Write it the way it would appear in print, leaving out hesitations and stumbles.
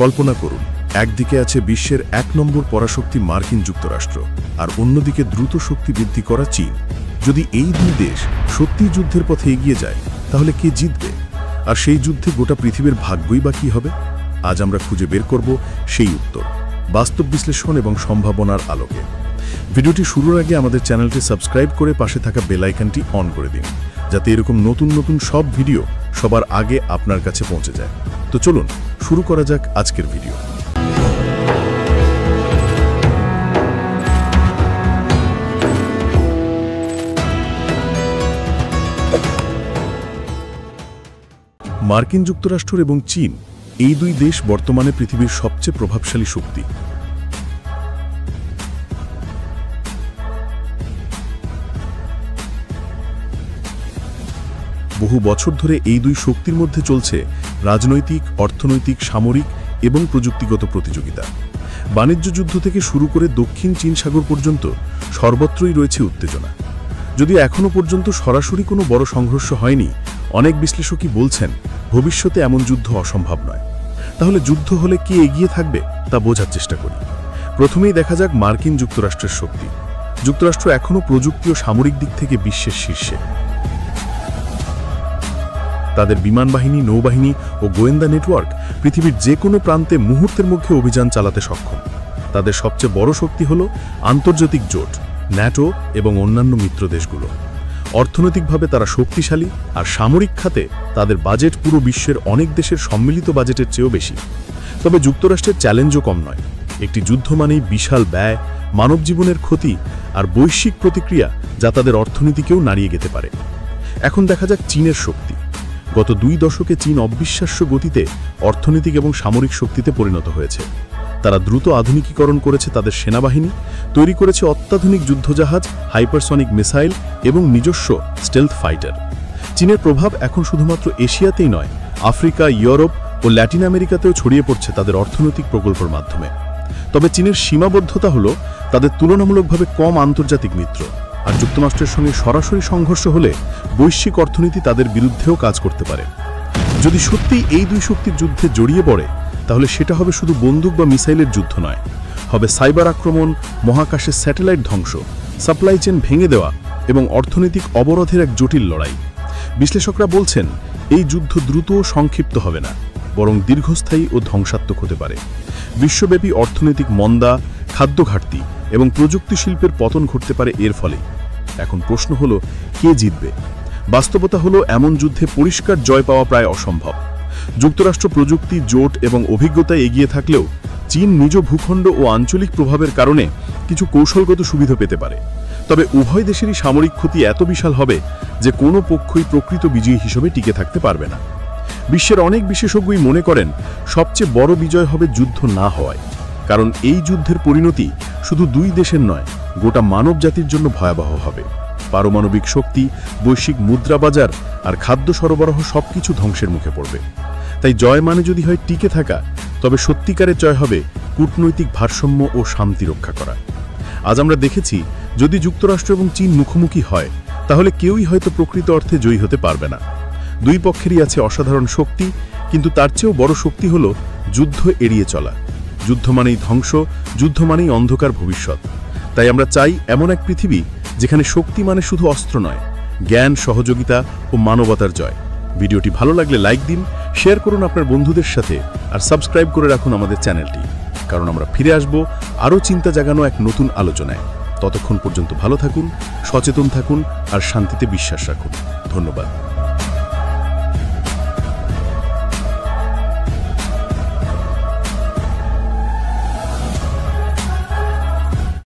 কল্পনা করুন, একদিকে আছে বিশ্বের ১ নম্বর পরাশক্তি মার্কিন যুক্তরাষ্ট্র, আর অন্যদিকে দ্রুত শক্তি বৃদ্ধি করা চীন। যদি এই দুই দেশ সত্যি যুদ্ধের পথে এগিয়ে যায়, তাহলে কে জিতবে? আর সেই যুদ্ধে গোটা পৃথিবীর ভাগ্যই বা কী হবে? আজ আমরা খুঁজে বের করব সেই উত্তর, বাস্তব বিশ্লেষণ এবং সম্ভাবনার আলোকে। ভিডিওটি শুরুর আগে আমাদের চ্যানেলটি সাবস্ক্রাইব করে পাশে থাকা বেল আইকনটি অন করে দিন, যাতে এরকম নতুন নতুন সব ভিডিও সবার আগে আপনার কাছে পৌঁছে যায়। তো চলুন শুরু করা যাক আজকের ভিডিও। মার্কিন যুক্তরাষ্ট্র এবং চীন, এই দুই দেশ বর্তমানে পৃথিবীর সবচেয়ে প্রভাবশালী শক্তি। বহু বছর ধরে এই দুই শক্তির মধ্যে চলছে রাজনৈতিক, অর্থনৈতিক, সামরিক এবং প্রযুক্তিগত প্রতিযোগিতা। বাণিজ্য যুদ্ধ থেকে শুরু করে দক্ষিণ চীন সাগর পর্যন্ত সর্বত্রই রয়েছে উত্তেজনা। যদিও এখনও পর্যন্ত সরাসরি কোনো বড় সংঘর্ষ হয়নি, অনেক বিশ্লেষকই বলছেন ভবিষ্যতে এমন যুদ্ধ অসম্ভব নয়। তাহলে যুদ্ধ হলে কে এগিয়ে থাকবে তা বোঝার চেষ্টা করি। প্রথমেই দেখা যাক মার্কিন যুক্তরাষ্ট্রের শক্তি। যুক্তরাষ্ট্র এখনও প্রযুক্তি ও সামরিক দিক থেকে বিশ্বের শীর্ষে। তাদের বিমান বাহিনী, নৌবাহিনী ও গোয়েন্দা নেটওয়ার্ক পৃথিবীর যে কোনো প্রান্তে মুহূর্তের মধ্যে অভিযান চালাতে সক্ষম। তাদের সবচেয়ে বড় শক্তি হল আন্তর্জাতিক জোট, ন্যাটো এবং অন্যান্য মিত্র দেশগুলো। অর্থনৈতিকভাবে তারা শক্তিশালী, আর সামরিক খাতে তাদের বাজেট পুরো বিশ্বের অনেক দেশের সম্মিলিত বাজেটের চেয়েও বেশি। তবে যুক্তরাষ্ট্রের চ্যালেঞ্জও কম নয়। একটি যুদ্ধ মানেই বিশাল ব্যয়, মানব জীবনের ক্ষতি আর বৈশ্বিক প্রতিক্রিয়া, যা তাদের অর্থনীতিকেও নাড়িয়ে যেতে পারে। এখন দেখা যাক চীনের শক্তি। গত 2 দশকে চীন অবিশ্বাস্য গতিতে অর্থনৈতিক এবং সামরিক শক্তিতে পরিণত হয়েছে। তারা দ্রুত আধুনিকীকরণ করেছে তাদের সেনাবাহিনী, তৈরি করেছে অত্যাধুনিক যুদ্ধজাহাজ, হাইপারসনিক মিসাইল এবং নিজস্ব স্টেলথ ফাইটার। চীনের প্রভাব এখন শুধুমাত্র এশিয়াতেই নয়, আফ্রিকা, ইউরোপ ও ল্যাটিন আমেরিকাতেও ছড়িয়ে পড়ছে তাদের অর্থনৈতিক প্রকল্পের মাধ্যমে। তবে চীনের সীমাবদ্ধতা হল তাদের তুলনামূলকভাবে কম আন্তর্জাতিক মিত্র, আর যুক্তরাষ্ট্রের সঙ্গে সরাসরি সংঘর্ষ হলে বৈশ্বিক অর্থনীতি তাদের বিরুদ্ধেও কাজ করতে পারে। যদি সত্যিই এই দুই শক্তির যুদ্ধে জড়িয়ে পড়ে, তাহলে সেটা হবে শুধু বন্দুক বা মিসাইলের যুদ্ধ নয়, হবে সাইবার আক্রমণ, মহাকাশের স্যাটেলাইট ধ্বংস, সাপ্লাই চেইন ভেঙে দেওয়া এবং অর্থনৈতিক অবরোধের এক জটিল লড়াই। বিশ্লেষকরা বলছেন এই যুদ্ধ দ্রুত ও সংক্ষিপ্ত হবে না, বরং দীর্ঘস্থায়ী ও ধ্বংসাত্মক হতে পারে। বিশ্বব্যাপী অর্থনৈতিক মন্দা, খাদ্য ঘাটতি এবং প্রযুক্তি শিল্পের পতন ঘটতে পারে এর ফলে। এখন প্রশ্ন হলো, কে জিতবে? বাস্তবতা হলো এমন যুদ্ধে পরিষ্কার জয় পাওয়া প্রায় অসম্ভব। যুক্তরাষ্ট্র প্রযুক্তি, জোট এবং অভিজ্ঞতায় এগিয়ে থাকলেও চীন নিজ ভূখণ্ড ও আঞ্চলিক প্রভাবের কারণে কিছু কৌশলগত সুবিধা পেতে পারে। তবে উভয় দেশেরই সামরিক ক্ষতি এত বিশাল হবে যে কোনো পক্ষই প্রকৃত বিজয়ী হিসেবে টিকে থাকতে পারবে না। বিশ্বের অনেক বিশেষজ্ঞই মনে করেন সবচেয়ে বড় বিজয় হবে যুদ্ধ না হওয়ায়, কারণ এই যুদ্ধের পরিণতি শুধু দুই দেশের নয়, গোটা মানব জাতির জন্য ভয়াবহ হবে। পারমাণবিক শক্তি, বৈশ্বিক মুদ্রা বাজার আর খাদ্য সরবরাহ সবকিছু ধ্বংসের মুখে পড়বে। তাই জয় মানে যদি হয় টিকে থাকা, তবে সত্যিকারের জয় হবে কূটনৈতিক ভারসাম্য ও শান্তি রক্ষা করা। আজ আমরা দেখেছি, যদি যুক্তরাষ্ট্র এবং চীন মুখোমুখি হয়, তাহলে কেউই হয়তো প্রকৃত অর্থে জয়ী হতে পারবে না। দুই পক্ষেরই আছে অসাধারণ শক্তি, কিন্তু তার চেয়েও বড় শক্তি হল যুদ্ধ এড়িয়ে চলা। যুদ্ধ মানেই ধ্বংস, যুদ্ধ মানেই অন্ধকার ভবিষ্যৎ। তাই আমরা চাই এমন এক পৃথিবী যেখানে শক্তি মানে শুধু অস্ত্র নয়, জ্ঞান, সহযোগিতা ও মানবতার জয়। ভিডিওটি ভালো লাগলে লাইক দিন, শেয়ার করুন আপনার বন্ধুদের সাথে, আর সাবস্ক্রাইব করে রাখুন আমাদের চ্যানেলটি, কারণ আমরা ফিরে আসব আরও চিন্তা জাগানো এক নতুন আলোচনায়। ততক্ষণ পর্যন্ত ভালো থাকুন, সচেতন থাকুন আর শান্তিতে বিশ্বাস রাখুন। ধন্যবাদ।